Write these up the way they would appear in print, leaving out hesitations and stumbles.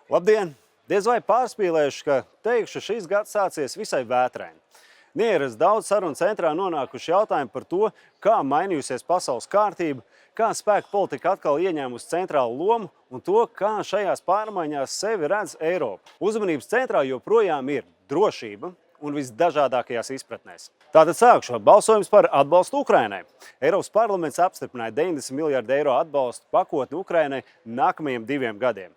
Labdien! Diez vai pārspīlējuši, ka teikšu, šīs gads sācies visai vētraini. Neierast daudz sarunu centrā nonākuši jautājumi par to, kā mainījusies pasaules kārtība, kā spēka politika atkal ieņēmusi centrālu lomu un to, kā šajās pārmaiņās sevi redz Eiropa. Uzmanības centrā joprojām ir drošība un visdažādākajās izpratnēs. Tātad sākšu balsojums par atbalstu Ukrainai. Eiropas parlaments apstiprināja 90 miljardu eiro atbalstu pakotni Ukrainai nākamajiem 2 gadiem.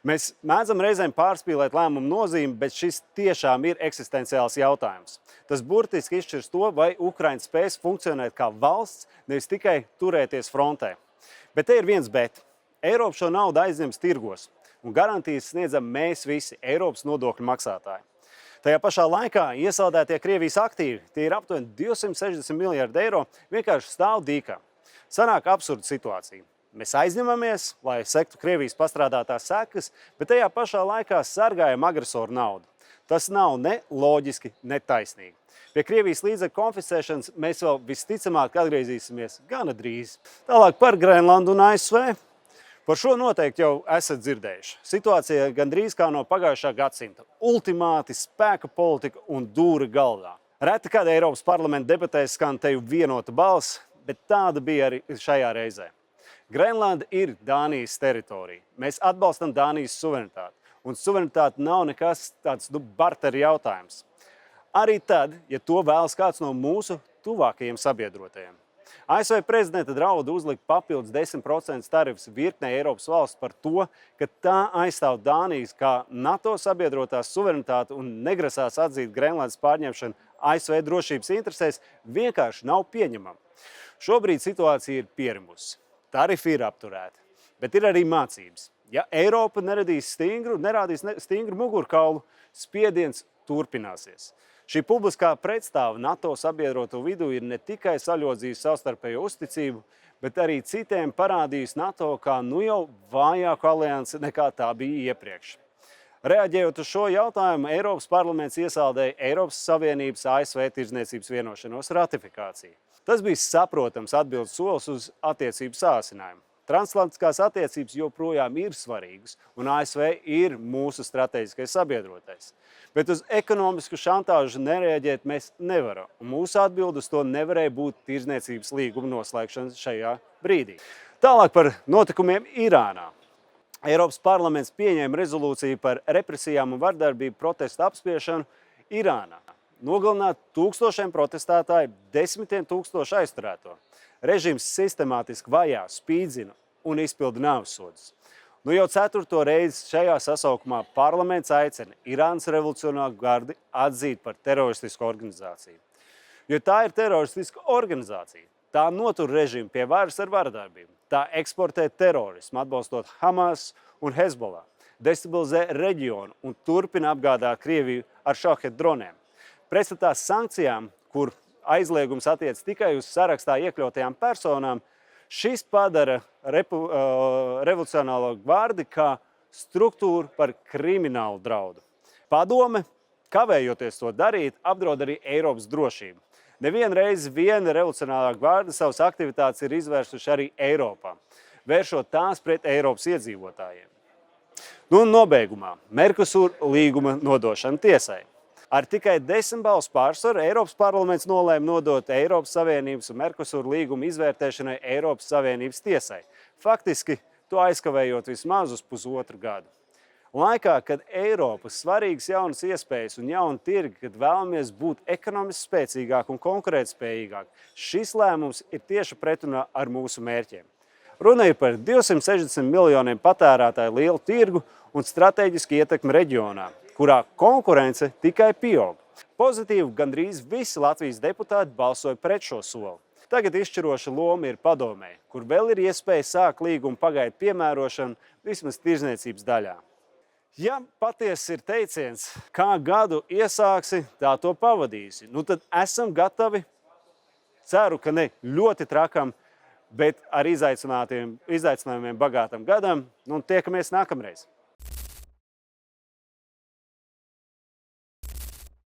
Mēs mēdzam reizēm pārspīlēt lēmumu nozīmi, bet šis tiešām ir eksistenciāls jautājums. Tas burtiski izšķirs to, vai Ukraina spēs funkcionēt kā valsts, nevis tikai turēties frontē. Bet te ir viens bet. Eiropa šo naudu aizņems tirgos, un garantijas sniedzam mēs visi, Eiropas nodokļu maksātāji. Tajā pašā laikā iesaldētie Krievijas aktīvi, tie ir aptuveni 260 miljardi eiro, vienkārši stāv dīkā. Sanāk absurda situācija. Mēs aizņemamies, lai sektu Krievijas pastrādātās sekas, bet tajā pašā laikā sargājam agresoru naudu. Tas nav ne loģiski, ne taisnīgi. Pie Krievijas līdzekļu konfiscēšanas mēs vēl visticamāk atgriezīsimies gana drīz. Tālāk par Grenlandu un ASV. Par šo noteikti jau esat dzirdējuši. Situācija gandrīz kā no pagājušā gadsimta. Ultimāti spēka politika un dūri galvā. Reti kad Eiropas parlamenta debatēs skan teju vienota balss, bet tāda bija arī šajā reizē. Grenlanda ir Dānijas teritorija. Mēs atbalstam Dānijas suverenitāti. Un suverenitāte nav nekas tāds barteri jautājums. Arī tad, ja to vēlas kāds no mūsu tuvākajiem sabiedrotajiem. ASV prezidenta draudu uzlikt papildus 10% tarifus virknei Eiropas valsts par to, ka tā aizstāv Dānijas kā NATO sabiedrotās suverenitāti un negrasās atzīt Grenlandas pārņemšanu ASV drošības interesēs, vienkārši nav pieņemama. Šobrīd situācija ir pierimusi. Tarifi ir apturēti, bet ir arī mācības. Ja Eiropa nerādīs stingru mugurkaulu, spiediens turpināsies. Šī publiskā pretstāva NATO sabiedroto vidū ir ne tikai saļodzījusi savstarpējo uzticību, bet arī citiem parādījusi NATO kā jau vājāku aliansi nekā tā bija iepriekš. Reaģējot uz šo jautājumu, Eiropas parlaments iesaldēja Eiropas Savienības ASV tirdzniecības vienošanos ratifikāciju. Tas bija saprotams atbildes solis uz attiecību sāsinājumu. Transatlantiskās attiecības joprojām ir svarīgas, un ASV ir mūsu strateģiskais sabiedrotais. Bet uz ekonomisku šantāžu nereaģēt mēs nevaram, un mūsu atbilde uz to nevarēja būt tirdzniecības līguma noslēgšana šajā brīdī. Tālāk par notikumiem Irānā. Eiropas parlaments pieņēma rezolūciju par represijām un vardarbību protestu apspiešanu Irānā. Nogalināt tūkstošiem protestētāju, 10 000 aizturēto. Režīms sistemātiski vajā, spīdzina un izpilda nāvessodus. Jau 4. reizi šajā sasaukumā parlaments aicina Irānas revolucionāro gardi atzīt par teroristisku organizāciju. Jo tā ir teroristiska organizācija. Tā notur režīmu pie varas ar vardarbību. Tā eksportē terorismu, atbalstot Hamas un Hezbollah, destabilizē reģionu un turpina apgādāt Krieviju ar šahedu droniem. Pretstatā sankcijām, kur aizliegums attiec tikai uz sarakstā iekļautajām personām, šis padara revolucionāro gvardi kā struktūru par kriminālu draudu. Padome, kavējoties to darīt, apdraud arī Eiropas drošību. Nevienreiz viena revolucionārā gvarda savas aktivitātes ir izvērsuši arī Eiropā, vēršot tās pret Eiropas iedzīvotājiem. Nobeigumā Mercosur līguma nodošana tiesai. Ar tikai 10 balsu pārsvaru Eiropas parlaments nolēma nodot Eiropas Savienības un Mercosur līguma izvērtēšanai Eiropas Savienības tiesai, faktiski to aizkavējot vismaz uz pusotru gadu. Laikā, kad Eiropas svarīgas jaunas iespējas un jauni tirgi, kad vēlamies būt ekonomiski spēcīgāk un konkurētspējīgāk, šis lēmums ir tieši pretrunā ar mūsu mērķiem. Runa ir par 260 miljoniem patērētāju lielu tirgu un strateģisku ietekmi reģionā, kurā konkurence tikai pieaug. Pozitīvi gandrīz visi Latvijas deputāti balsoja pret šo soli. Tagad izšķiroša loma ir padomē, kur vēl ir iespēja sākt līguma pagaidu piemērošanu vismaz tirdzniecības daļā. Ja patiesi ir teiciens, kā gadu iesāksi, tā to pavadīsi, tad esam gatavi, ceru, ka ne ļoti trakam, bet ar izaicinājumiem bagātam gadam, tiekamies nākamreiz.